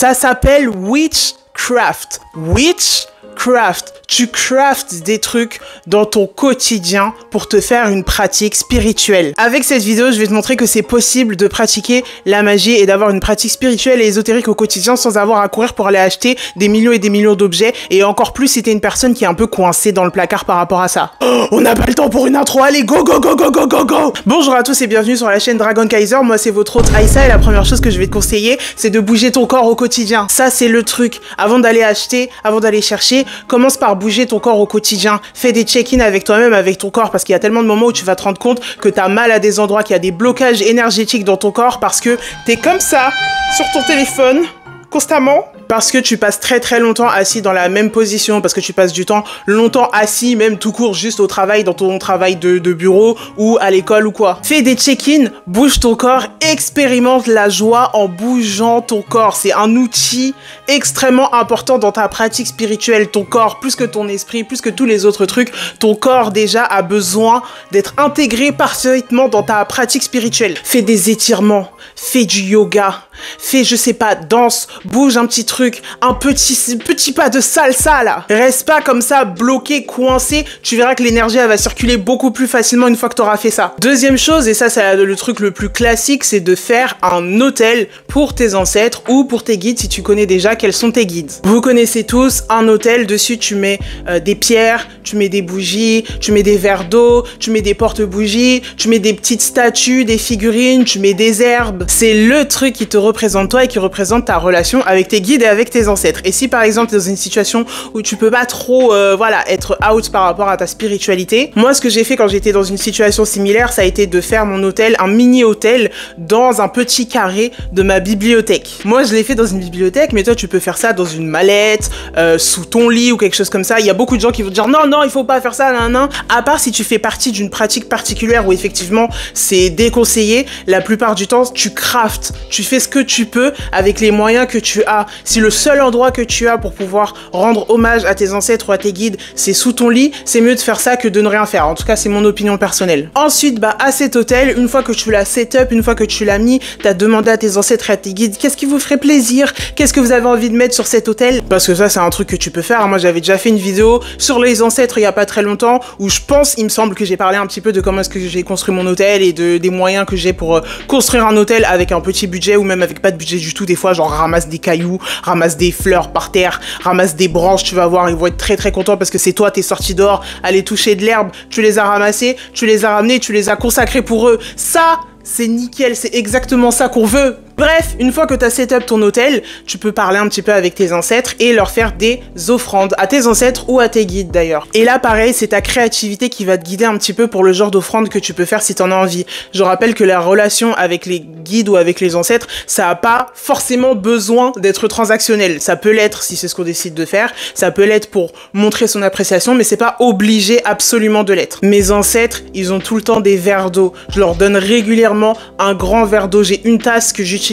Ça s'appelle witchcraft. Witchcraft. Tu craftes des trucs dans ton quotidien pour te faire une pratique spirituelle. Avec cette vidéo, je vais te montrer que c'est possible de pratiquer la magie et d'avoir une pratique spirituelle et ésotérique au quotidien sans avoir à courir pour aller acheter des millions et des millions d'objets, et encore plus si t'es une personne qui est un peu coincée dans le placard par rapport à ça. Oh, on n'a pas le temps pour une intro, allez, go go go go go go go. Bonjour à tous et bienvenue sur la chaîne Dragon Kaiser, moi c'est votre hôte Aïssa et la première chose que je vais te conseiller, c'est de bouger ton corps au quotidien. Ça c'est le truc. Avant d'aller acheter, avant d'aller chercher, commence par bouger ton corps au quotidien. Fais des check-in avec toi-même, avec ton corps, parce qu'il y a tellement de moments où tu vas te rendre compte que t'as mal à des endroits, qu'il y a des blocages énergétiques dans ton corps parce que t'es comme ça, sur ton téléphone, constamment. Parce que tu passes très longtemps assis dans la même position, parce que tu passes du temps longtemps assis, même tout court, juste au travail, dans ton travail de bureau ou à l'école ou quoi. Fais des check-in, bouge ton corps, expérimente la joie en bougeant ton corps. C'est un outil extrêmement important dans ta pratique spirituelle. Ton corps, plus que ton esprit, plus que tous les autres trucs, ton corps déjà a besoin d'être intégré parfaitement dans ta pratique spirituelle. Fais des étirements, fais du yoga, fais, je sais pas, danse, bouge un petit truc, un petit pas de salsa là. Reste pas comme ça bloqué, coincé, tu verras que l'énergie elle va circuler beaucoup plus facilement une fois que tu auras fait ça. Deuxième chose, et ça c'est le truc le plus classique, c'est de faire un autel pour tes ancêtres ou pour tes guides si tu connais déjà quels sont tes guides. Vous connaissez tous un autel, dessus tu mets des pierres, tu mets des bougies, tu mets des verres d'eau, tu mets des porte-bougies, tu mets des petites statues, des figurines, tu mets des herbes. C'est le truc qui te représente toi et qui représente ta relation avec tes guides et avec tes ancêtres. Et si par exemple t'es dans une situation où tu peux pas trop voilà, être out par rapport à ta spiritualité, moi ce que j'ai fait quand j'étais dans une situation similaire, ça a été de faire mon hôtel, un mini hôtel dans un petit carré de ma bibliothèque. Moi je l'ai fait dans une bibliothèque, mais toi tu peux faire ça dans une mallette, sous ton lit ou quelque chose comme ça. Il y a beaucoup de gens qui vont te dire non il faut pas faire ça, nan. À part si tu fais partie d'une pratique particulière où effectivement c'est déconseillé, la plupart du temps tu craftes, tu fais ce que tu peux avec les moyens que tu as. Si le seul endroit que tu as pour pouvoir rendre hommage à tes ancêtres ou à tes guides, c'est sous ton lit, c'est mieux de faire ça que de ne rien faire. En tout cas, c'est mon opinion personnelle. Ensuite, à cet hôtel, une fois que tu l'as set up, une fois que tu l'as mis, t'as demandé à tes ancêtres et à tes guides qu'est-ce qui vous ferait plaisir, qu'est-ce que vous avez envie de mettre sur cet hôtel. Parce que ça, c'est un truc que tu peux faire. Moi, j'avais déjà fait une vidéo sur les ancêtres il y a pas très longtemps où il me semble que j'ai parlé un petit peu de comment est-ce que j'ai construit mon hôtel et des moyens que j'ai pour construire un hôtel avec un petit budget ou même avec pas de budget du tout. Des fois, genre ramasse des cailloux, ramasse des fleurs par terre, ramasse des branches, tu vas voir, ils vont être très contents parce que c'est toi, t'es sorti dehors, aller toucher de l'herbe, tu les as ramassés, tu les as ramenés, tu les as consacrés pour eux. Ça, c'est nickel, c'est exactement ça qu'on veut. Bref, une fois que tu as set up ton hôtel, tu peux parler un petit peu avec tes ancêtres et leur faire des offrandes, à tes ancêtres ou à tes guides d'ailleurs. Et là pareil, c'est ta créativité qui va te guider un petit peu pour le genre d'offrande que tu peux faire si tu en as envie. Je rappelle que la relation avec les guides ou avec les ancêtres, ça n'a pas forcément besoin d'être transactionnel. Ça peut l'être si c'est ce qu'on décide de faire, ça peut l'être pour montrer son appréciation, mais c'est pas obligé absolument de l'être. Mes ancêtres, ils ont tout le temps des verres d'eau. Je leur donne régulièrement un grand verre d'eau. J'ai une tasse que j'utilise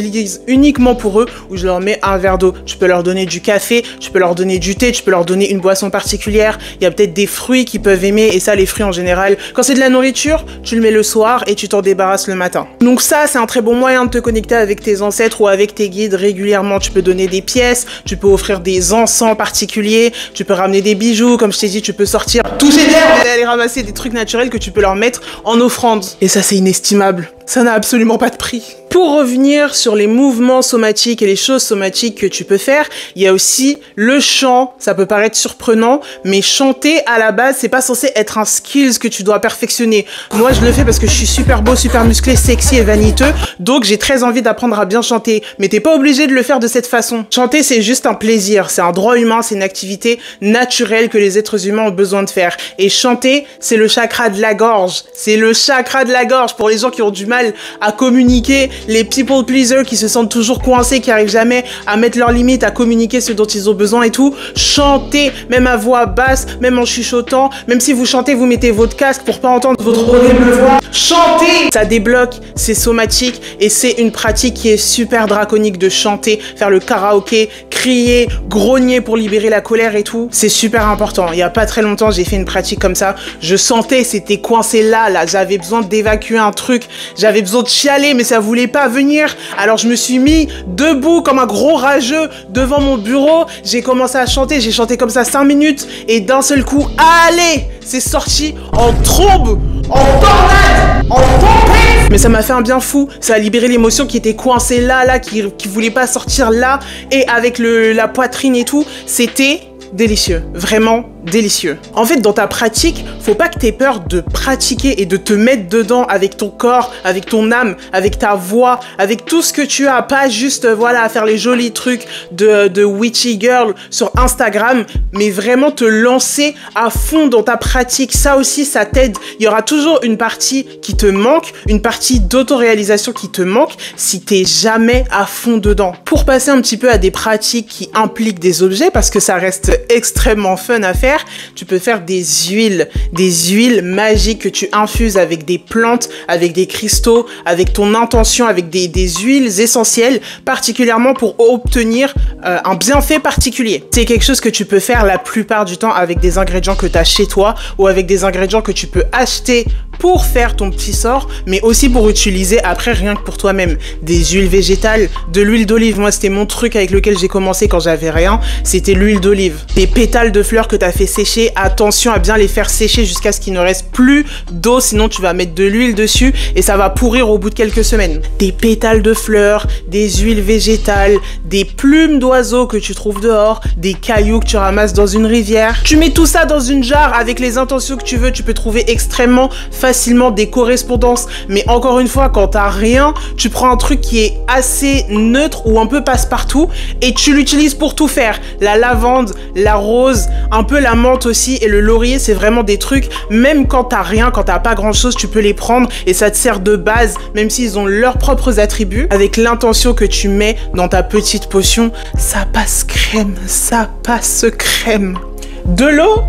uniquement pour eux où je leur mets un verre d'eau. Tu peux leur donner du café, tu peux leur donner du thé, tu peux leur donner une boisson particulière. Il y a peut-être des fruits qu'ils peuvent aimer et ça, les fruits en général, quand c'est de la nourriture, tu le mets le soir et tu t'en débarrasses le matin. Donc ça, c'est un très bon moyen de te connecter avec tes ancêtres ou avec tes guides régulièrement. Tu peux donner des pièces, tu peux offrir des encens particuliers, tu peux ramener des bijoux, comme je t'ai dit, tu peux sortir, toucher l'herbe et aller ramasser des trucs naturels que tu peux leur mettre en offrande. Et ça, c'est inestimable. Ça n'a absolument pas de prix. Pour revenir sur les mouvements somatiques et les choses somatiques que tu peux faire, il y a aussi le chant. Ça peut paraître surprenant, mais chanter à la base, c'est pas censé être un skills que tu dois perfectionner. Moi, je le fais parce que je suis super beau, super musclé, sexy et vaniteux, donc j'ai très envie d'apprendre à bien chanter. Mais t'es pas obligé de le faire de cette façon. Chanter, c'est juste un plaisir, c'est un droit humain, c'est une activité naturelle que les êtres humains ont besoin de faire. Et chanter, c'est le chakra de la gorge. C'est le chakra de la gorge pour les gens qui ont du mal à communiquer, les people pleasers qui se sentent toujours coincés, qui arrivent jamais à mettre leurs limites, à communiquer ce dont ils ont besoin et tout. Chantez, même à voix basse, même en chuchotant, même si vous chantez, vous mettez votre casque pour pas entendre votre horrible voix. Chantez! Ça débloque, c'est somatique et c'est une pratique qui est super draconique de chanter, faire le karaoké, crier, grogner pour libérer la colère et tout. C'est super important. Il y a pas très longtemps, j'ai fait une pratique comme ça. Je sentais, c'était coincé là. J'avais besoin d'évacuer un truc. J'avais besoin de chialer, mais ça voulait pas venir. Alors je me suis mis debout comme un gros rageux devant mon bureau. J'ai commencé à chanter. J'ai chanté comme ça 5 minutes. Et d'un seul coup, allez, c'est sorti en trombe, en tornade, en tempête. Mais ça m'a fait un bien fou. Ça a libéré l'émotion qui était coincée là, qui voulait pas sortir là. Et avec la poitrine et tout, c'était délicieux, vraiment délicieux. En fait, dans ta pratique, faut pas que t'aies peur de pratiquer et de te mettre dedans avec ton corps, avec ton âme, avec ta voix, avec tout ce que tu as, pas juste, voilà, faire les jolis trucs de witchy girl sur Instagram, mais vraiment te lancer à fond dans ta pratique. Ça aussi, ça t'aide. Il y aura toujours une partie qui te manque, une partie d'autoréalisation qui te manque si t'es jamais à fond dedans. Pour passer un petit peu à des pratiques qui impliquent des objets, parce que ça reste extrêmement fun à faire, tu peux faire des huiles magiques que tu infuses avec des plantes, avec des cristaux, avec ton intention, avec des huiles essentielles, particulièrement pour obtenir un bienfait particulier. C'est quelque chose que tu peux faire la plupart du temps avec des ingrédients que tu as chez toi ou avec des ingrédients que tu peux acheter pour faire ton petit sort, mais aussi pour utiliser après rien que pour toi-même. Des huiles végétales, de l'huile d'olive. Moi, c'était mon truc avec lequel j'ai commencé quand j'avais rien, c'était l'huile d'olive. Des pétales de fleurs que tu as fait sécher, attention à bien les faire sécher jusqu'à ce qu'il ne reste plus d'eau, sinon tu vas mettre de l'huile dessus et ça va pourrir au bout de quelques semaines. Des pétales de fleurs, des huiles végétales, des plumes d'oiseaux que tu trouves dehors, des cailloux que tu ramasses dans une rivière. Tu mets tout ça dans une jarre avec les intentions que tu veux, tu peux trouver extrêmement facilement des correspondances, mais encore une fois, quand t'as rien, tu prends un truc qui est assez neutre ou un peu passe-partout et tu l'utilises pour tout faire. La lavande, la rose, un peu la menthe aussi et le laurier, c'est vraiment des trucs, même quand t'as rien, quand t'as pas grand chose, tu peux les prendre et ça te sert de base, même s'ils ont leurs propres attributs, avec l'intention que tu mets dans ta petite potion, ça passe crème, ça passe crème. De l'eau?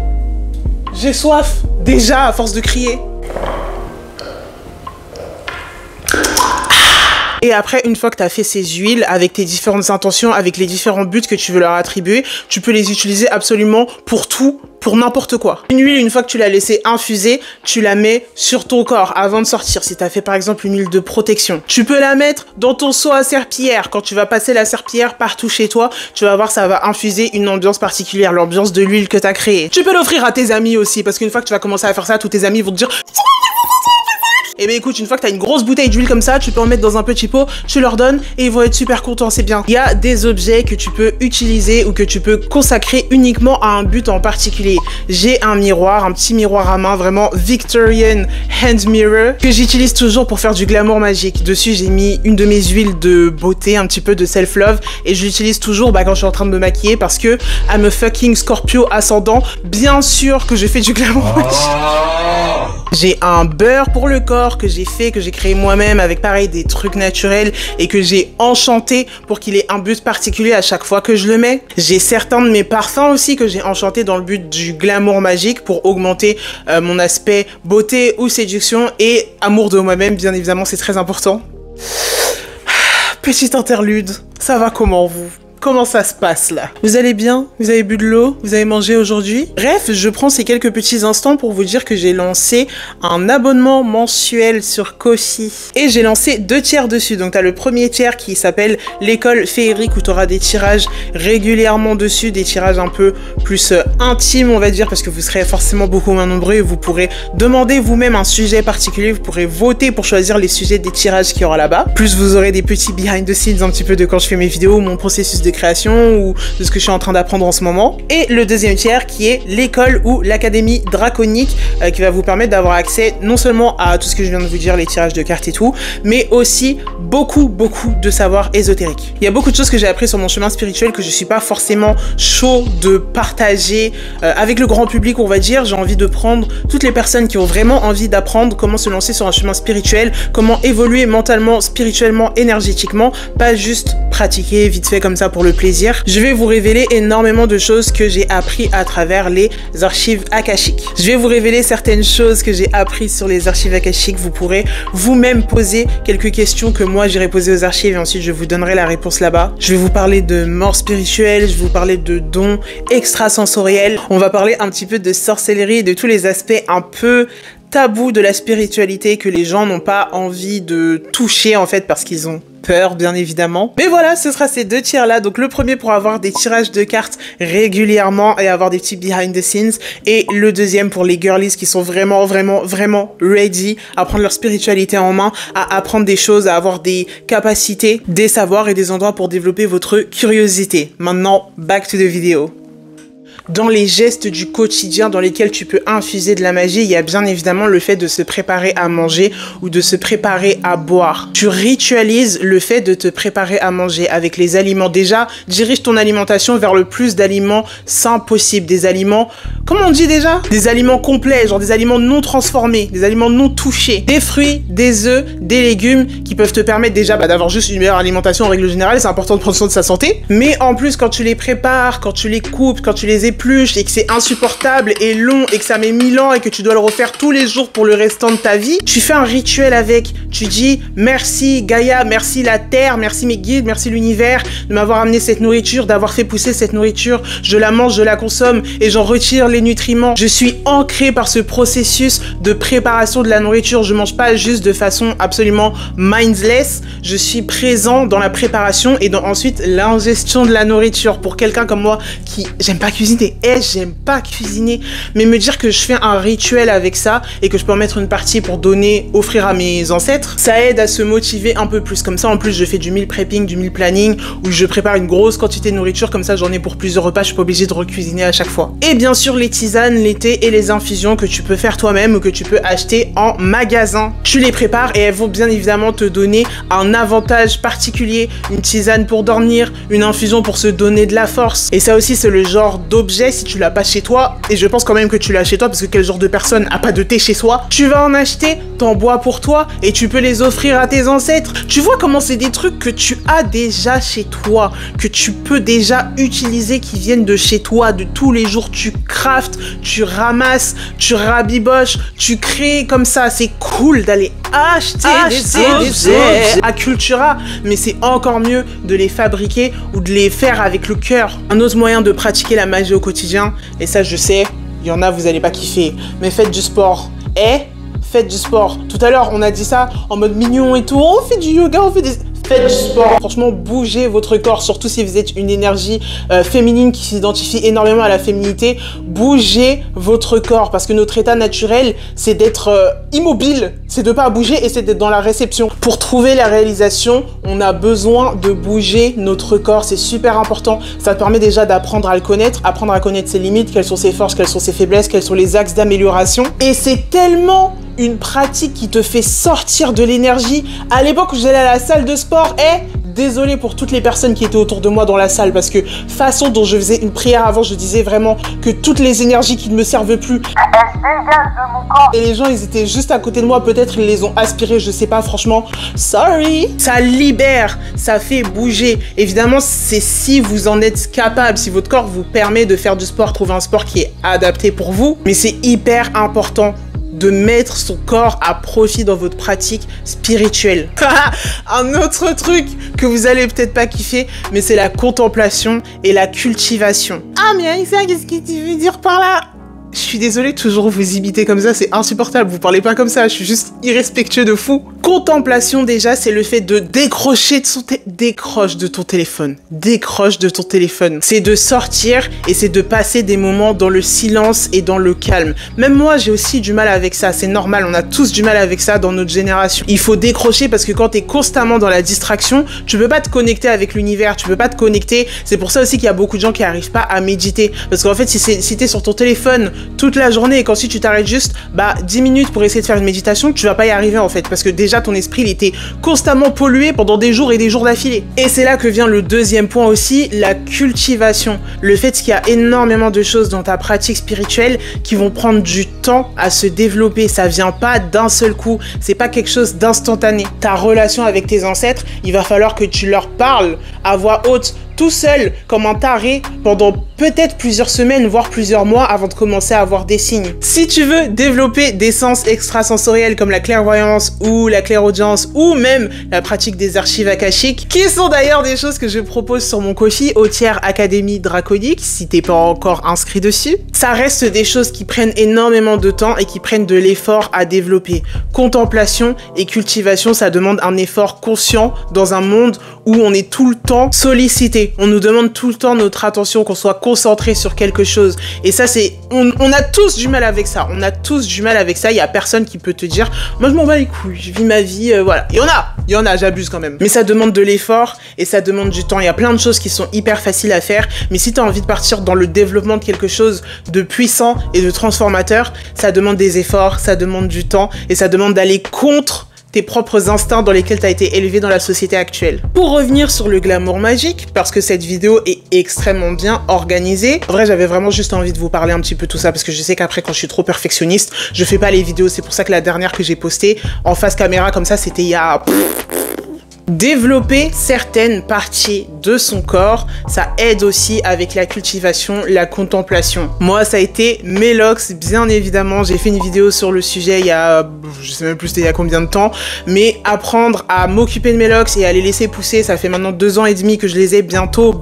J'ai soif, déjà à force de crier. Et après, une fois que tu as fait ces huiles avec tes différentes intentions, avec les différents buts que tu veux leur attribuer, tu peux les utiliser absolument pour tout, pour n'importe quoi. Une huile, une fois que tu l'as laissée infuser, tu la mets sur ton corps avant de sortir. Si tu as fait par exemple une huile de protection, tu peux la mettre dans ton seau à serpillière. Quand tu vas passer la serpillière partout chez toi, tu vas voir, ça va infuser une ambiance particulière, l'ambiance de l'huile que tu as créée. Tu peux l'offrir à tes amis aussi, parce qu'une fois que tu vas commencer à faire ça, tous tes amis vont te dire... Eh bien écoute, une fois que tu as une grosse bouteille d'huile comme ça, tu peux en mettre dans un petit pot, tu leur donnes et ils vont être super contents, c'est bien. Il y a des objets que tu peux utiliser ou que tu peux consacrer uniquement à un but en particulier. J'ai un miroir, un petit miroir à main, vraiment Victorian hand mirror, que j'utilise toujours pour faire du glamour magique. Dessus, j'ai mis une de mes huiles de beauté, un petit peu de self-love, et je l'utilise toujours quand je suis en train de me maquiller parce que I'm a fucking Scorpio ascendant. Bien sûr que je fais du glamour magique. J'ai un beurre pour le corps que j'ai fait, que j'ai créé moi-même avec pareil des trucs naturels et que j'ai enchanté pour qu'il ait un but particulier à chaque fois que je le mets. J'ai certains de mes parfums aussi que j'ai enchantés dans le but du glamour magique pour augmenter mon aspect beauté ou séduction et amour de moi-même, bien évidemment, c'est très important. Petite interlude, ça va comment vous ? Comment ça se passe là? Vous allez bien? Vous avez bu de l'eau? Vous avez mangé aujourd'hui? Bref, je prends ces quelques petits instants pour vous dire que j'ai lancé un abonnement mensuel sur Ko-fi. Et j'ai lancé 2 tiers dessus. Donc t'as le premier tiers qui s'appelle l'école féerique où t'auras des tirages régulièrement dessus, des tirages un peu plus intimes on va dire, parce que vous serez forcément beaucoup moins nombreux et vous pourrez demander vous-même un sujet particulier, vous pourrez voter pour choisir les sujets des tirages qu'il y aura là-bas. Plus vous aurez des petits behind the scenes un petit peu de quand je fais mes vidéos, mon processus de création ou de ce que je suis en train d'apprendre en ce moment. Et le deuxième tiers qui est l'école ou l'académie draconique qui va vous permettre d'avoir accès non seulement à tout ce que je viens de vous dire, les tirages de cartes et tout, mais aussi beaucoup de savoir ésotérique. Il y a beaucoup de choses que j'ai appris sur mon chemin spirituel que je suis pas forcément chaud de partager avec le grand public, on va dire. J'ai envie de prendre toutes les personnes qui ont vraiment envie d'apprendre comment se lancer sur un chemin spirituel, comment évoluer mentalement, spirituellement, énergétiquement, pas juste pratiquer vite fait comme ça pour pour le plaisir. Je vais vous révéler énormément de choses que j'ai appris à travers les archives akashiques. Je vais vous révéler certaines choses que j'ai apprises sur les archives akashiques. Vous pourrez vous-même poser quelques questions que moi j'irai poser aux archives et ensuite je vous donnerai la réponse là-bas. Je vais vous parler de mort spirituelle, je vais vous parler de dons extrasensoriels. On va parler un petit peu de sorcellerie et de tous les aspects un peu tabous de la spiritualité que les gens n'ont pas envie de toucher en fait parce qu'ils ont peur bien évidemment. Mais voilà, ce sera ces deux tiers là. Donc le premier pour avoir des tirages de cartes régulièrement et avoir des petits behind the scenes, et le deuxième pour les girlies qui sont vraiment ready à prendre leur spiritualité en main, à apprendre des choses, à avoir des capacités, des savoirs et des endroits pour développer votre curiosité. Maintenant, back to the video. Dans les gestes du quotidien dans lesquels tu peux infuser de la magie, il y a bien évidemment le fait de se préparer à manger ou de se préparer à boire. Tu ritualises le fait de te préparer à manger avec les aliments. Déjà, dirige ton alimentation vers le plus d'aliments sains possible. Des aliments, comment on dit déjà? Des aliments complets, genre des aliments non transformés, des aliments non touchés. Des fruits, des œufs, des légumes qui peuvent te permettre déjà d'avoir juste une meilleure alimentation en règle générale. C'est important de prendre soin de sa santé. Mais en plus, quand tu les prépares, quand tu les coupes, quand tu les épluches et que c'est insupportable et long et que ça met 1000 ans et que tu dois le refaire tous les jours pour le restant de ta vie, tu fais un rituel avec. Tu dis merci Gaïa, merci la terre, merci mes guides, merci l'univers de m'avoir amené cette nourriture, d'avoir fait pousser cette nourriture. Je la mange, je la consomme et j'en retire les nutriments. Je suis ancrée par ce processus de préparation de la nourriture. Je mange pas juste de façon absolument mindless. Je suis présent dans la préparation et dans ensuite l'ingestion de la nourriture. Pour quelqu'un comme moi qui j'aime pas cuisiner, j'aime pas cuisiner, mais me dire que je fais un rituel avec ça et que je peux en mettre une partie pour donner, offrir à mes ancêtres, ça aide à se motiver un peu plus. Comme ça, en plus, je fais du meal prepping, du meal planning, où je prépare une grosse quantité de nourriture, comme ça j'en ai pour plusieurs repas, je suis pas obligée de recuisiner à chaque fois. Et bien sûr, les tisanes, les thés et les infusions que tu peux faire toi-même ou que tu peux acheter en magasin. Tu les prépares et elles vont bien évidemment te donner un avantage particulier. Une tisane pour dormir, une infusion pour se donner de la force. Et ça aussi, c'est le genre d'objet, si tu l'as pas chez toi, et je pense quand même que tu l'as chez toi parce que quel genre de personne a pas de thé chez soi, tu vas en acheter, t'en bois pour toi et tu peux les offrir à tes ancêtres. Tu vois comment c'est des trucs que tu as déjà chez toi, que tu peux déjà utiliser, qui viennent de chez toi, de tous les jours. Tu craftes, tu ramasses, tu rabiboches, tu crées comme ça. C'est cool d'aller acheter des objets à Cultura, mais c'est encore mieux de les fabriquer ou de les faire avec le cœur. Un autre moyen de pratiquer la magie au quotidien, et ça je sais, il y en a vous allez pas kiffer, mais faites du sport. Faites du sport. Tout à l'heure on a dit ça en mode mignon et tout, on fait du yoga, on fait des... Faites du sport. Franchement, bougez votre corps, surtout si vous êtes une énergie féminine qui s'identifie énormément à la féminité. Bougez votre corps parce que notre état naturel, c'est d'être immobile, c'est de pas bouger et c'est d'être dans la réception. Pour trouver la réalisation, on a besoin de bouger notre corps. C'est super important. Ça te permet déjà d'apprendre à le connaître, apprendre à connaître ses limites, quelles sont ses forces, quelles sont ses faiblesses, quels sont les axes d'amélioration. Et c'est tellement une pratique qui te fait sortir de l'énergie. À l'époque où j'allais à la salle de sport, désolé pour toutes les personnes qui étaient autour de moi dans la salle parce que façon dont je faisais une prière avant, je disais vraiment que toutes les énergies qui ne me servent plus, elles dégagent de mon corps. Et les gens, ils étaient juste à côté de moi, peut-être ils les ont aspirées, je sais pas, franchement, sorry. Ça libère, ça fait bouger. Évidemment, c'est si vous en êtes capable, si votre corps vous permet de faire du sport, trouver un sport qui est adapté pour vous, mais c'est hyper important de mettre son corps à profit dans votre pratique spirituelle. Un autre truc que vous allez peut-être pas kiffer, mais c'est la contemplation et la cultivation. Ah mais Aïssa, qu'est-ce que tu veux dire par là? Je suis désolée, toujours vous imiter comme ça, c'est insupportable. Vous parlez pas comme ça, je suis juste irrespectueux de fou. Contemplation, déjà, c'est le fait de décrocher de son décroche de ton téléphone. Décroche de ton téléphone. C'est de sortir et c'est de passer des moments dans le silence et dans le calme. Même moi, j'ai aussi du mal avec ça. C'est normal, on a tous du mal avec ça dans notre génération. Il faut décrocher parce que quand t'es constamment dans la distraction, tu peux pas te connecter avec l'univers, tu peux pas te connecter. C'est pour ça aussi qu'il y a beaucoup de gens qui arrivent pas à méditer. Parce qu'en fait, si t'es sur ton téléphone toute la journée et qu'ensuite tu t'arrêtes juste 10 minutes pour essayer de faire une méditation, tu vas pas y arriver en fait, parce que déjà ton esprit il était constamment pollué pendant des jours et des jours d'affilée. Et c'est là que vient le deuxième point aussi, la cultivation. Le fait qu'il y a énormément de choses dans ta pratique spirituelle qui vont prendre du temps à se développer. Ça vient pas d'un seul coup, c'est pas quelque chose d'instantané. Ta relation avec tes ancêtres, il va falloir que tu leur parles à voix haute tout seul comme un taré pendant peut-être plusieurs semaines, voire plusieurs mois avant de commencer à avoir des signes. Si tu veux développer des sens extrasensoriels comme la clairvoyance ou la clairaudience ou même la pratique des archives akashiques, qui sont d'ailleurs des choses que je propose sur mon Ko-fi, Autière Académie Draconique, si t'es pas encore inscrit dessus, ça reste des choses qui prennent énormément de temps et qui prennent de l'effort à développer. Contemplation et cultivation, ça demande un effort conscient dans un monde où on est tout le temps sollicité. On nous demande tout le temps notre attention, qu'on soit concentré sur quelque chose. Et ça, c'est... On a tous du mal avec ça. On a tous du mal avec ça. Il y a personne qui peut te dire « Moi, je m'en bats les couilles. Je vis ma vie. Voilà. » Il y en a, j'abuse quand même. Mais ça demande de l'effort et ça demande du temps. Il y a plein de choses qui sont hyper faciles à faire. Mais si tu as envie de partir dans le développement de quelque chose de puissant et de transformateur, ça demande des efforts, ça demande du temps et ça demande d'aller contre tes propres instincts dans lesquels tu as été élevé dans la société actuelle. Pour revenir sur le glamour magique, parce que cette vidéo est extrêmement bien organisée, en vrai j'avais vraiment juste envie de vous parler un petit peu tout ça, parce que je sais qu'après quand je suis trop perfectionniste, je fais pas les vidéos, c'est pour ça que la dernière que j'ai postée en face caméra comme ça, c'était il y a... Développer certaines parties de son corps, ça aide aussi avec la cultivation, la contemplation. Moi, ça a été mes locks, bien évidemment. J'ai fait une vidéo sur le sujet il y a, je sais même plus c'était il y a combien de temps, mais apprendre à m'occuper de mes locks et à les laisser pousser, ça fait maintenant 2 ans et demi que je les ai, bientôt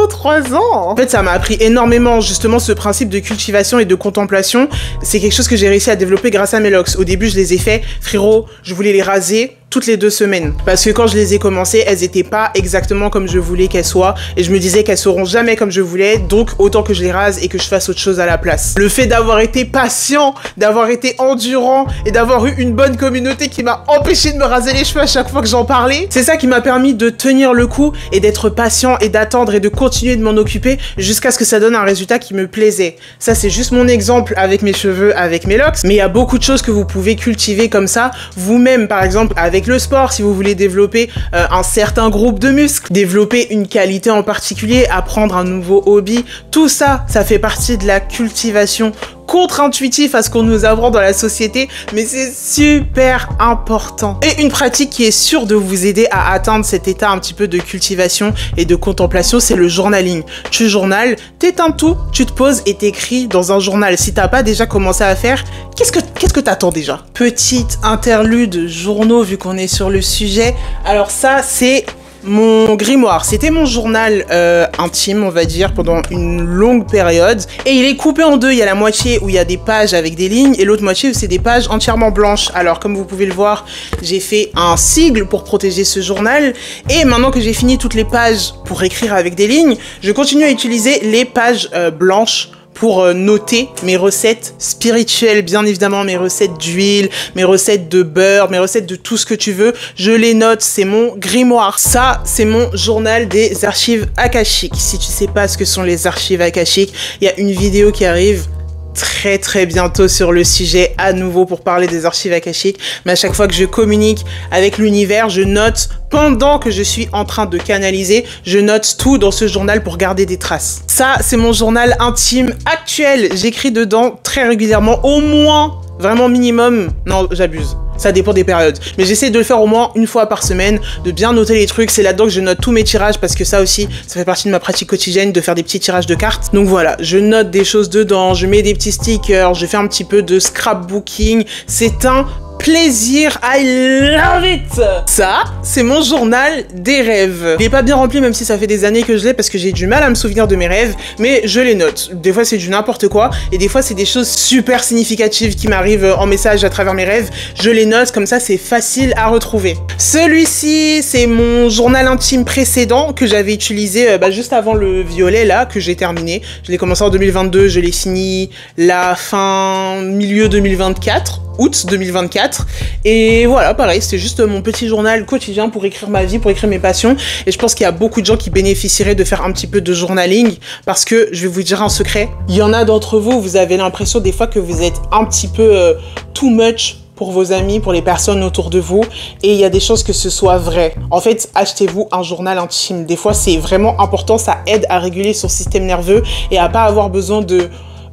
3 ans. En fait, ça m'a appris énormément, justement, ce principe de cultivation et de contemplation. C'est quelque chose que j'ai réussi à développer grâce à mes locks. Au début, je les ai fait, frérot, je voulais les raser toutes les 2 semaines. Parce que quand je les ai commencées, elles étaient pas exactement comme je voulais qu'elles soient. Et je me disais qu'elles seront jamais comme je voulais. Donc, autant que je les rase et que je fasse autre chose à la place. Le fait d'avoir été patient, d'avoir été endurant et d'avoir eu une bonne communauté qui m'a empêché de me raser les cheveux à chaque fois que j'en parlais, c'est ça qui m'a permis de tenir le coup et d'être patient et d'attendre et de continuer de m'en occuper jusqu'à ce que ça donne un résultat qui me plaisait. Ça, c'est juste mon exemple avec mes cheveux, avec mes locks. Mais il y a beaucoup de choses que vous pouvez cultiver comme ça. Vous-même, par exemple, avec le sport, si vous voulez développer un certain groupe de muscles, développer une qualité en particulier, apprendre un nouveau hobby, tout ça, ça fait partie de la cultivation, contre-intuitif à ce qu'on nous apprend dans la société, mais c'est super important. Et une pratique qui est sûre de vous aider à atteindre cet état un petit peu de cultivation et de contemplation, c'est le journaling. Tu journales, t'éteins tout, tu te poses et t'écris dans un journal. Si t'as pas déjà commencé à faire, qu'est-ce que t'attends déjà? Petite interlude journaux vu qu'on est sur le sujet. Alors ça, c'est mon grimoire, c'était mon journal intime, on va dire, pendant une longue période. Et il est coupé en deux. Il y a la moitié où il y a des pages avec des lignes et l'autre moitié où c'est des pages entièrement blanches. Alors, comme vous pouvez le voir, j'ai fait un sigle pour protéger ce journal. Et maintenant que j'ai fini toutes les pages pour écrire avec des lignes, je continue à utiliser les pages blanches pour noter mes recettes spirituelles, bien évidemment, mes recettes d'huile, mes recettes de beurre, mes recettes de tout ce que tu veux. Je les note, c'est mon grimoire. Ça, c'est mon journal des archives akashiques. Si tu sais pas ce que sont les archives akashiques, il y a une vidéo qui arrive très bientôt sur le sujet à nouveau pour parler des archives akashiques. Mais à chaque fois que je communique avec l'univers, je note pendant que je suis en train de canaliser, je note tout dans ce journal pour garder des traces. Ça, c'est mon journal intime actuel. J'écris dedans très régulièrement, au moins, vraiment minimum, non, j'abuse. Ça dépend des périodes. Mais j'essaie de le faire au moins une fois par semaine, de bien noter les trucs. C'est là-dedans que je note tous mes tirages parce que ça aussi, ça fait partie de ma pratique quotidienne de faire des petits tirages de cartes. Donc voilà, je note des choses dedans, je mets des petits stickers, je fais un petit peu de scrapbooking. C'est un plaisir, I love it. Ça, c'est mon journal des rêves. Il est pas bien rempli même si ça fait des années que je l'ai parce que j'ai du mal à me souvenir de mes rêves, mais je les note. Des fois c'est du n'importe quoi et des fois c'est des choses super significatives qui m'arrivent en message à travers mes rêves. Je les note, comme ça c'est facile à retrouver. Celui-ci, c'est mon journal intime précédent que j'avais utilisé juste avant le violet là, que j'ai terminé. Je l'ai commencé en 2022, je l'ai fini la milieu 2024. Août 2024 et voilà, pareil, c'était juste mon petit journal quotidien pour écrire ma vie, pour écrire mes passions. Et je pense qu'il y a beaucoup de gens qui bénéficieraient de faire un petit peu de journaling parce que je vais vous dire un secret, il y en a d'entre vous, vous avez l'impression des fois que vous êtes un petit peu too much pour vos amis, pour les personnes autour de vous, et il y a des chances que ce soit vrai. En fait, achetez-vous un journal intime. Des fois, c'est vraiment important, ça aide à réguler son système nerveux et à pas avoir besoin de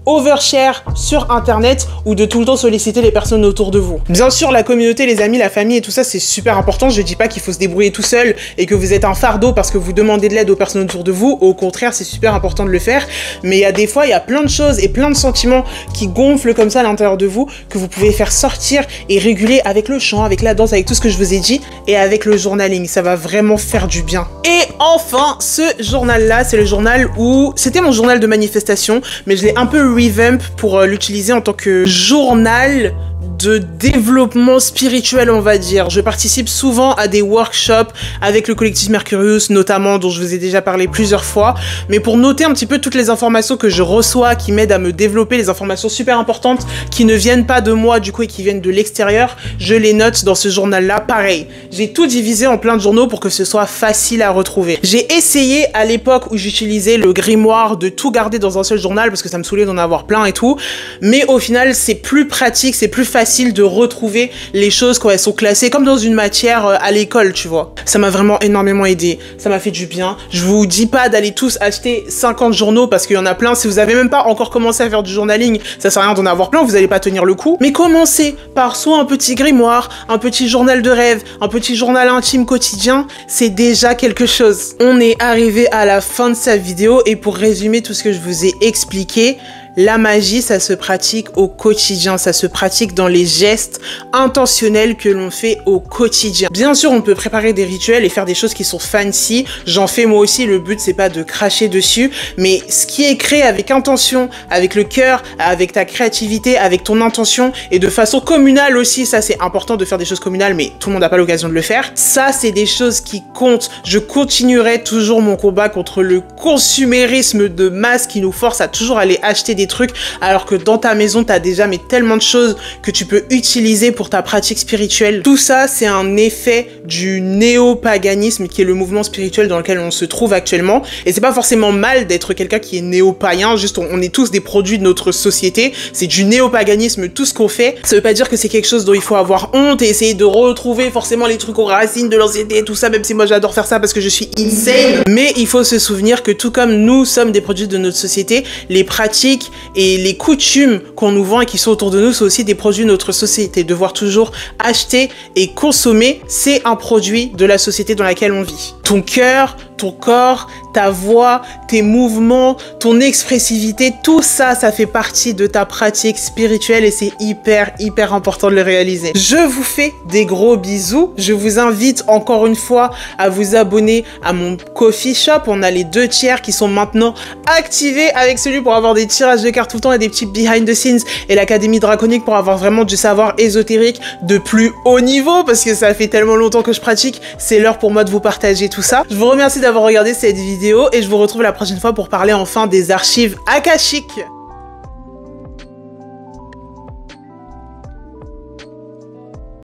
overshare sur internet ou de tout le temps solliciter les personnes autour de vous. Bien sûr, la communauté, les amis, la famille et tout ça, c'est super important. Je dis pas qu'il faut se débrouiller tout seul et que vous êtes un fardeau parce que vous demandez de l'aide aux personnes autour de vous. Au contraire, c'est super important de le faire. Mais il y a des fois, il y a plein de choses et plein de sentiments qui gonflent comme ça à l'intérieur de vous que vous pouvez faire sortir et réguler avec le chant, avec la danse, avec tout ce que je vous ai dit et avec le journaling. Ça va vraiment faire du bien. Et enfin, ce journal-là, c'est le journal où... C'était mon journal de manifestation, mais je l'ai un peu revamp pour l'utiliser en tant que journal de développement spirituel, on va dire. Je participe souvent à des workshops avec le collectif Mercurius, notamment, dont je vous ai déjà parlé plusieurs fois, mais pour noter un petit peu toutes les informations que je reçois, qui m'aident à me développer, les informations super importantes qui ne viennent pas de moi, du coup, et qui viennent de l'extérieur, je les note dans ce journal-là. Pareil, j'ai tout divisé en plein de journaux pour que ce soit facile à retrouver. J'ai essayé, à l'époque où j'utilisais le grimoire, de tout garder dans un seul journal, parce que ça me saoulait d'en avoir plein et tout, mais au final, c'est plus pratique, c'est plus facile de retrouver les choses quand elles sont classées comme dans une matière à l'école, tu vois. Ça m'a vraiment énormément aidé, ça m'a fait du bien. Je vous dis pas d'aller tous acheter 50 journaux parce qu'il y en a plein. Si vous avez même pas encore commencé à faire du journaling, ça sert à rien d'en avoir plein, vous allez pas tenir le coup. Mais commencez par soit un petit grimoire, un petit journal de rêve, un petit journal intime quotidien, c'est déjà quelque chose. On est arrivé à la fin de cette vidéo et pour résumer tout ce que je vous ai expliqué, la magie, ça se pratique au quotidien, ça se pratique dans les gestes intentionnels que l'on fait au quotidien. Bien sûr, on peut préparer des rituels et faire des choses qui sont fancy, j'en fais moi aussi, le but c'est pas de cracher dessus, mais ce qui est créé avec intention, avec le cœur, avec ta créativité, avec ton intention et de façon communale aussi, ça c'est important de faire des choses communales, mais tout le monde n'a pas l'occasion de le faire. Ça, c'est des choses qui comptent. Je continuerai toujours mon combat contre le consumérisme de masse qui nous force à toujours aller acheter des trucs alors que dans ta maison t'as déjà mais tellement de choses que tu peux utiliser pour ta pratique spirituelle. Tout ça c'est un effet du néo-paganisme qui est le mouvement spirituel dans lequel on se trouve actuellement et c'est pas forcément mal d'être quelqu'un qui est néo-païen, juste on est tous des produits de notre société, c'est du néo-paganisme tout ce qu'on fait. Ça veut pas dire que c'est quelque chose dont il faut avoir honte et essayer de retrouver forcément les trucs aux racines de l'ancienneté et tout ça, même si moi j'adore faire ça parce que je suis insane, mais il faut se souvenir que tout comme nous sommes des produits de notre société, les pratiques et les coutumes qu'on nous vend et qui sont autour de nous sont aussi des produits de notre société. Devoir toujours acheter et consommer, c'est un produit de la société dans laquelle on vit. Ton cœur, ton corps, ta voix, tes mouvements, ton expressivité, tout ça, ça fait partie de ta pratique spirituelle et c'est hyper important de le réaliser. Je vous fais des gros bisous. Je vous invite encore une fois à vous abonner à mon coffee shop. On a les 2 tiers qui sont maintenant activés avec celui pour avoir des tirages de cartes tout le temps et des petits behind the scenes et l'académie draconique pour avoir vraiment du savoir ésotérique de plus haut niveau parce que ça fait tellement longtemps que je pratique. C'est l'heure pour moi de vous partager tout ça. Je vous remercie d'avoir regardé cette vidéo et je vous retrouve la prochaine fois pour parler enfin des archives akashiques.